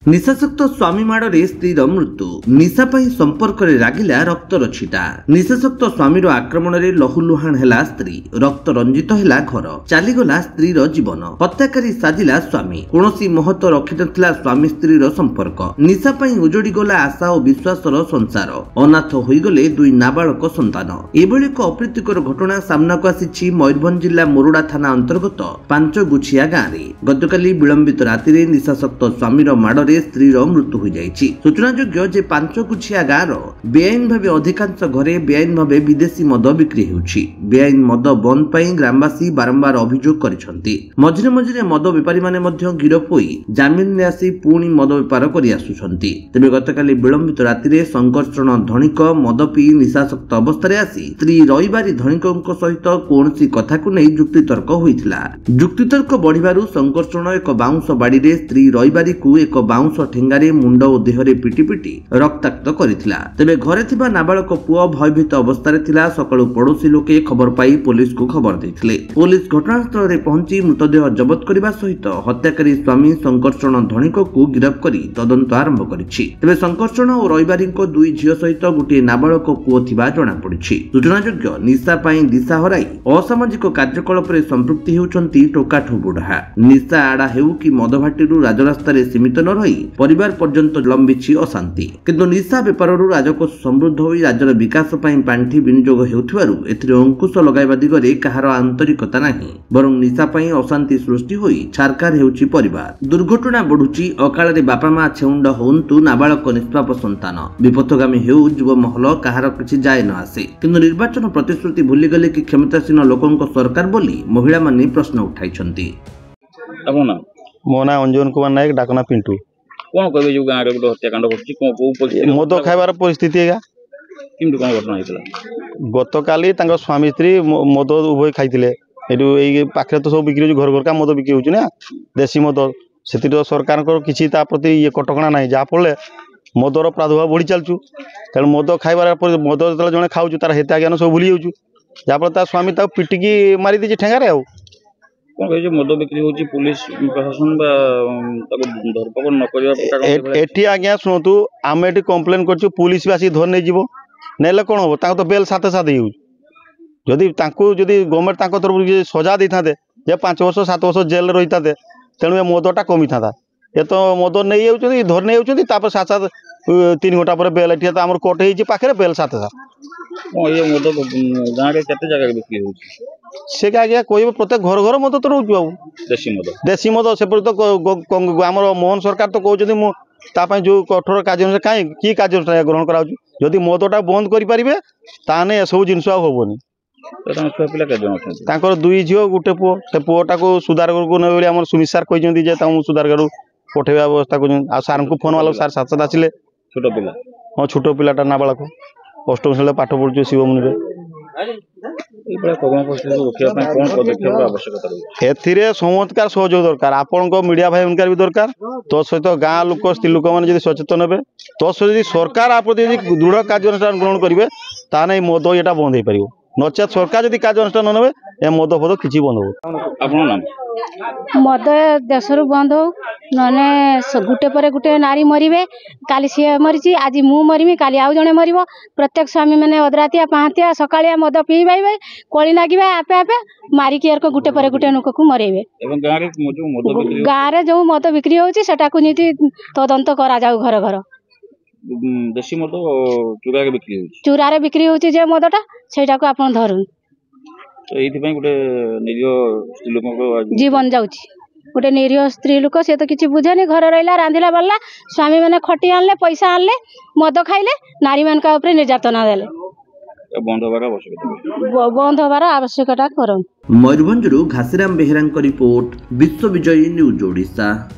निशाशक्त स्वामी माड़े स्त्रीर मृत्यु निशा संपर्क में रागिला रक्तर छिटा निशाशक्त स्वामी आक्रमण में लहुलुहाण है स्त्री रक्त रंजित है घर चलीगला स्त्रीर जीवन हत्याकारी साजिला स्वामी कौन महत्व रखि ना स्वामी स्त्रीर संपर्क निशा उजड़ी गला आशा और विश्वासर संसार अनाथ होगले दुई नाबालक संतान एभली एक अप्रीतिकर घटना सामना को आसी मयूरभंज जिला मोरडा थाना अंतर्गत पांचगुछिया गाँव में गतकाली विलंबित राति निशाशक्त स्वामीर माड़े स्त्रीर मृत्यु हो जाइछि। सूचनायोग्य जे पांचगुछिया गाँव बेआईन भाव अधिकांश घरे बेआईन भाव विदेशी मद बिक्री होउछि। बेआईन मद बंद पाई ग्रामवासी बारंबार अभियोग करिसंती। मझिरे मझिरे मद बेपारी माने मध्य गिरफ होई जामिन रे आसी पुणी मद बेपार करि आसुछंती। तेबे गतकाली विलंबित रातिरे संकर्षण धनिक मद पी निशाशक्त अवस्था आसी स्त्री रविवारी धनिकଙ୍କ सहित कोनसी कथा को नहीं जुक्तितर्क होइथिला। जुक्तितर्क बढ़िबारु संकर्षण एक बाउंस बाड़ी रे स्त्री रविवारी को एक बाउंस ठेंगारे मुंड और देहरे पिटी पिटी रक्ताक्त करिथिला। तेबे घरे थिबा नाबालक पुओ भयभीत अवस्था थिला। सकाळु पड़ोसी लोके खबर पाई पुलिस को खबर देथिले। पुलिस घटनास्थल रे पहुंची मृतदेह जबत करबा सहित हत्याकारी स्वामी संकर्षण धनिक को गिरफ्त करी तदंत आरंभ करिछि। तेबे संकर्षण और रविवारीको दुई झियो सहित गोटे नाबालक पुओ थिबा जणा पड़िछि। सूचनायोग्य निशा पई दिशा हराई असामाजिक कार्यकलाप रे संपृक्ति हेउचंती टोकाठू बुढ़ा। निशा आड़ा हेउ कि मदभाटीरू राजरास्ता रे सीमित न रही परिवार पर्यंत लंबिछि अशांति। किंतु निशा बेपाररू राजकोष समृद्ध होई राज्यर विकास पई पांठी विनियोग हेउथिबारु एथिरे अंकुश लगाइबा दिगरे काहार आंतरिकता नाही बरं निशा पई अशांति सृष्टि होई छारकार हेउछि परिवार। दुर्घटना बढ़ुछि अकाल रे बापा मां छेउंड होंतु नाबालक निष्पाप संतान विपथगामी हेउ युव महल काहार किछि जाय न आसे। किंतु निर्वाचन प्रतिश्रुति भूली गले कि क्षमतासीन लोकंक सरकार बोली महिला माने प्रश्न उठाइछंती। मो ना अंजन कुमार नायक डाकना पिंटू कौन कह जो गाँव गोटे हत्याकांड कर मद खाइबार परिस्थिति है किंतु कौन घटना होता गत काली स्वामी स्त्री मद उभय खाई पाखे तो सब बिक्री घर घर का मद बिक्री होना देशी मद से सरकार किसी प्रति ये कटकणा ना जहाँफल मदर प्रादुर्भाव बढ़ी चलचु तेणु मद खाइबार मद जो जड़े खाऊ तार हेता ज्ञान सब भूली जाऊँ जहाँफल स्वामी पिटिकी मारी देती ठेंगारे आउ कौन कह मद बिक्री होची पुलिस प्रशासन धरपकड़ न करबा एठी आज्ञा शुणु आम एटी कंप्लेन करछु पुलिस भी आसी धर नहीं जीवो नेले कोन हो ताको तो बेल साथे साथे हो जदि ताको जदि गवर्नमेंट ताको तरफ सजा दै थाते जे 5 वर्ष 7 वर्ष जेल रही थाते तेणु ए मदटा कमी था ये तो मद नहीं जाउछथि धर नहीं जाउछथि तापर साथ साथ 3 घंटा पर बेल एठी तो हमर कोर्ट हेछि पाखरे बेल साथे साथ ये मद गाँव रे केते जगह बिक्री होची से क्या कह प्रत्येक घर घर मद तो रोच बाबू देशी मद से आम मोहन सरकार तो कहते जो कठोर कार्य कहीं कार्यानुष्ठान ग्रहण करा मदटा बंद करें ताने सब जिनस आनी दुई झील गोटे पुओ से पुओटा को सुधारगढ़ को नहीं आम सुमित सार कहते सुधारगढ़ पठेवा व्यवस्था कर सार को फोन वाला सार सात सात आसिले छोट पिला हाँ छोट पिलाटा नाबालक अष्टम श्रेणी पाठ पढ़ु शिवमुनि एथिरे समझकार सहयोग दरकार आपण मीडिया भाई उनकार भी दरकार तो सहित गाँव लोक स्त्री लोक मैंने सचेतन हे तो सहित सरकार आप दृढ़ कार्यानुष्ठान ग्रहण करेंगे ताने मद ये बंद हो पार नचेत सरकार जब कार्यानुष्ठान ने ए मद फद कि बंद हो मद देश बंद हो ना गुटे पर गुटे नारी मरवे काली सी मरी आज मु मरमी काली आउ जड़े मर प्रत्येक स्वामी मैंने अदरातिया पहातिया सकालिया मद पीबे कली लगे आपे आपे मारिकी गुटे पर गुटे लोक को मरेबे गाँव जो मद बिक्री होटा नीति तदंत करा जाऊ घर घर देशी मद चूरा बिक्री हो मदटा से धरुन जीवन जाऊँ गोटे निरीह स्त्री लोक सी तो किसी बुझेनि घर रहा रांधिला बाला स्वामी मैंने खटी आनले पैसा आनले मद खाइले नारी मान निर्यातना देले बंद होबार आवश्यकता कर। मयूरभंजरू घासीराम बेहेरा रिपोर्ट विश्व विजयी न्यूज ओडिशा।